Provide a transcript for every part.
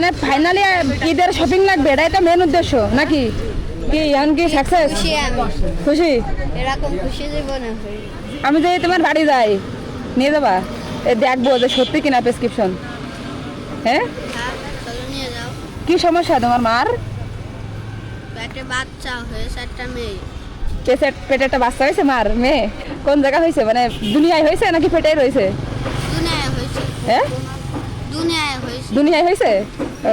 মানে ফাইনালি ঈদের শপিং লাগবে, এটাই তো মেন উদ্দেশ্য নাকি? কি এখন কি সাকসেস? খুশি? এরকম খুশি জীবনে হই। আমি যদি তোমার বাড়ি যাই, নিয়ে যাবা? দেখবো যে সত্যি কিনা প্রেসক্রিপশন। হ্যাঁ, চলো নিয়ে যাও। কি সমস্যা তোমার মার? একটা বাচ্চা হয়েছে, একটা মেয়ে। পেটে একটা বাচ্চা হয়েছে মার? মেয়ে কোন জায়গা হয়েছে? মানে দুনিয়ায় হয়েছে নাকি পেটেই রয়েছে? দুনিয়ায় হয়েছে। হ্যাঁ, দুনিয়ায় হয়েছে। দুনিয়ায় হয়েছে।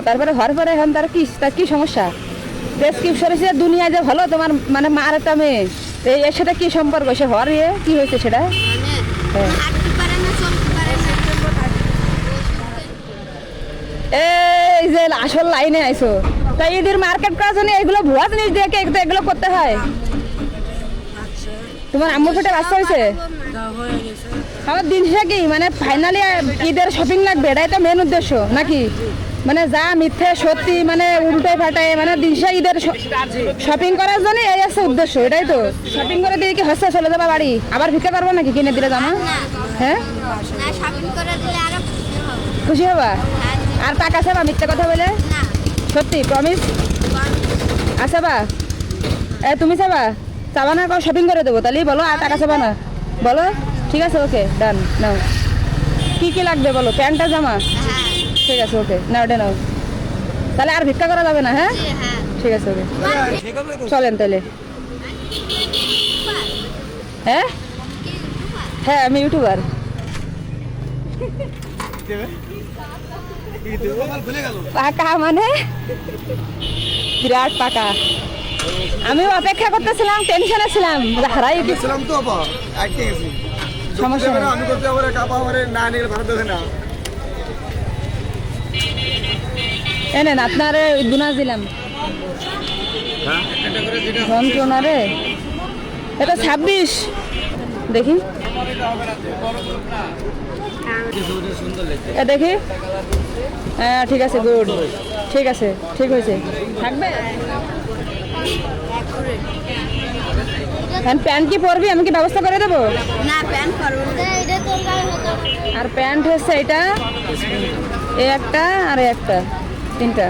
তারপরে হওয়ার পরে এখন তার কি সমস্যা? প্রেসক্রিপশন হিসেবে দুনিয়ায় যে ভালো, তোমার মানে মার একটা মেয়ে, এর সাথে কি সম্পর্ক? সে হওয়ার কি হয়েছে সেটা? মানে হাঁটতে পারে না, চলতে পারে না। এই যে আসল লাইনে আইছো, তাই ঈদের মার্কেট করার জন্য এগুলো ভুয়া জিনিস দিয়ে এগুলো করতে হয়। তোমার আম্মুর পেটে বাচ্চা হয়েছে? আমার দিন শেষে কি মানে ফাইনালি ঈদের শপিং লাগবে, এটাই তো মেন উদ্দেশ্য নাকি? মানে যা মিথ্যে সত্যি মানে উল্টে ফাটায়, মানে দিন শেষে ঈদের শপিং করার জন্য এই আছে উদ্দেশ্য, এটাই তো। শপিং করে দিয়ে কি হচ্ছে চলে যাবা বাড়ি? আবার ভিক্ষা করবো নাকি কিনে দিলে জামা? হ্যাঁ, না শপিং করে দিলে আরো খুশি হব। খুশি হবা? আর টাকা চাবা মিথ্যে কথা বলে? না সত্যি প্রমিস? আচ্ছা বা তুমি চাবা? চাবা না? শপিং করে দেবো তাহলে বলো, আর টাকা চাবা না বলো? ঠিক আছে, ওকে ডান। নাও কি কি লাগবে বলো? প্যান্টটা জামা? হ্যাঁ ঠিক আছে, ওকে নাও, ওটা নাও। তাহলে আর ভিক্ষা করা যাবে না? হ্যাঁ হ্যাঁ। ঠিক আছে, ওকে চলেন তাহলে। হ্যাঁ হ্যাঁ, আমি ইউটিউবার। পাকা মানে বিরাট পাকা। আমিও অপেক্ষা করতেছিলাম, টেনশনে ছিলাম, হারাই গেছিলাম তো বাবা, আটকে গেছি। সমস্যা নেই। আমি করতে পারে কাপা আমারে না নিলে ভাড়া দেবে না। এনেন আপনারে গুনাজ দিলাম। যন্ত্রণা রে, এটা 26 দেখি, দেখি। হ্যাঁ ঠিক আছে, গুড, ঠিক আছে, ঠিক হয়েছে, থাকবে। প্যান্ট কি পরবি? আমি কি ব্যবস্থা করে দেবো? না প্যান্ট করবো না, এটা তোর গায়ে হতো। আর প্যান্ট হচ্ছে এটা, এই একটা আর এই একটা, তিনটা।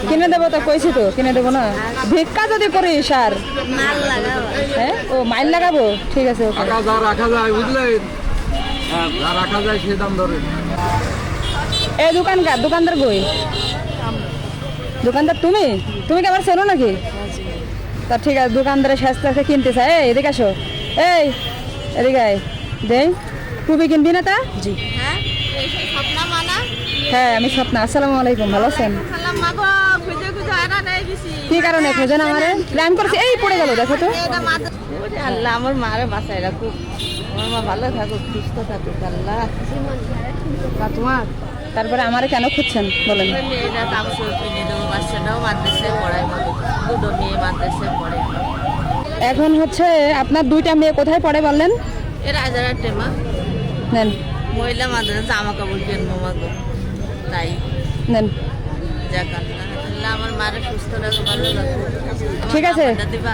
কিনে দেবো তো, কইছি তো কিনে দেবো না। ভিক্ষা যদি করিস আর মাল লাগাবো। হ্যাঁ, ও মাইল লাগাবো, ঠিক আছে, ওকে। যা রাখা যায় বুঝলে, যা রাখা যায় সে দাম ধরে। এই দোকানদার কই? দোকানদার তুমি কি আমার চেনো নাকি? তা ঠিক আছে, দোকানদারের সাজতে কিনতে চাই। এই এদিকে আসো, এই এদিকে আয়, দেই। টুপি কিনবি না তা? জি হ্যাঁ স্বপ্ন মানা। হ্যাঁ, আমি স্বপ্না। আসসালামু আলাইকুম, ভালো আছেন? সালাম মাগো, খুঁজে খুঁজে আনা নাই গেছি। কি কারণে খোঁজেন আমারে? প্ল্যান করছি, এই পড়ে গেল, দেখো তো। আল্লাহ আমার মারে বাঁচাই রাখুক, আমার মা ভালো থাকুক, সুস্থ থাকুক আল্লাহ। তোমার তারপরে আমারে কেন খুঁজছেন বলেন? মেয়েরা কাপড় কিনে দেবো, বাচ্চাটাও মাদ্রাসায় পড়ায়, দুটো মেয়ে মাদ্রাসায় পড়ে। এখন হচ্ছে আপনার দুইটা মেয়ে কোথায় পড়ে বললেন? এ রাজার টেমা নেন মহিলা মাদ্রাসা, জামা কাপড় কিনবো মাগো, তাই নেন। যাক আল্লাহ আমার মারে সুস্থ রাখো, ভালো রাখো। ঠিক আছে,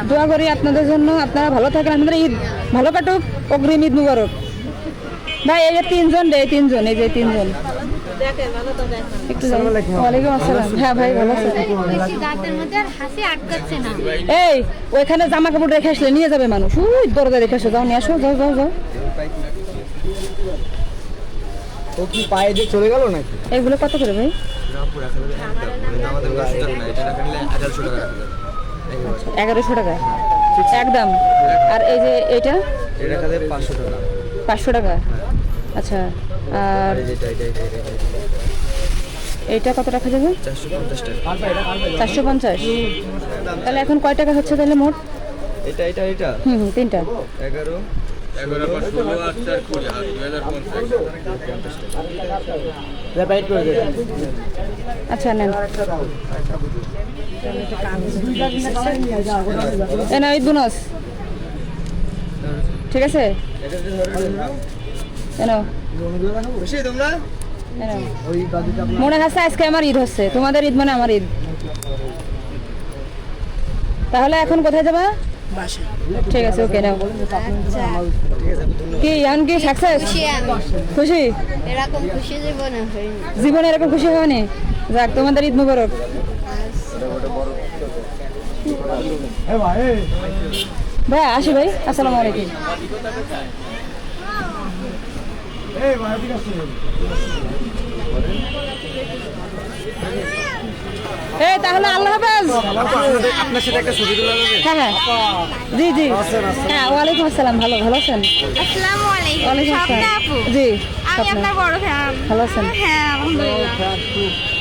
দোয়া করি আপনাদের জন্য, আপনারা ভালো থাকেন, আপনাদের ঈদ ভালো কাটুক, অগ্রিম ঈদ মুবারক। ভাই এই যে তিনজন রে, তিনজন, এই যে তিনজন একটু যাই। ওয়ালাইকুম আসসালাম। হ্যাঁ ভাই, ভালো আছেন? দাঁতের মধ্যে আর হাসি আটকাচ্ছে না। এই ওইখানে জামা কাপড় রেখে আসলে নিয়ে যাবে মানুষ, ওই দরজা রেখে আসো, যাও নিয়ে আসো, যাও যাও যাও। ও কি পায়ে দিয়ে চলে গেল নাকি? এগুলো কত করে ভাই? 1100 টাকা একদম। আর এই যে এইটা 500 টাকা। আচ্ছা, আর এইটা কত টাকা যাবে? 450। তাহলে এখন কয় টাকা হচ্ছে তাহলে মোট? এটা হুম, তিনটা 11 আচ্ছা নেন। এ না ঈদ বোনাস, ঠিক আছে, মনে হচ্ছে আজকে আমার ঈদ হচ্ছে, তোমাদের ঈদ মানে আমার ঈদ। তাহলে এখন কোথায় যাবা? বাসা। ঠিক আছে, ওকে নাও। আচ্ছা কি এখন কি সাকসেস? খুশি আমি, খুশি? এরকম খুশি জীবনে হয়নি। জীবনে এরকম খুশি হয়নি? যাক, তোমাদের ঈদ মুবারক। ভাই আসি ভাই, আসসালামু আলাইকুম। এই তাহলে আল্লাহ হাফেজ। আপনার সাথে একটা ছবি তোলা যাবে? হ্যাঁ হ্যাঁ, জি জি, হ্যাঁ ওয়ালাইকুম আসসালাম। ভালো ভালো আছেন? আসসালামু আলাইকুম। ওয়ালাইকুম স্বপ্না আসসালাম। আপু, জি, আমি স্বপ্না। আপনার বড় ফ্যান। ভালো আছেন? হ্যাঁ আলহামদুলিল্লাহ।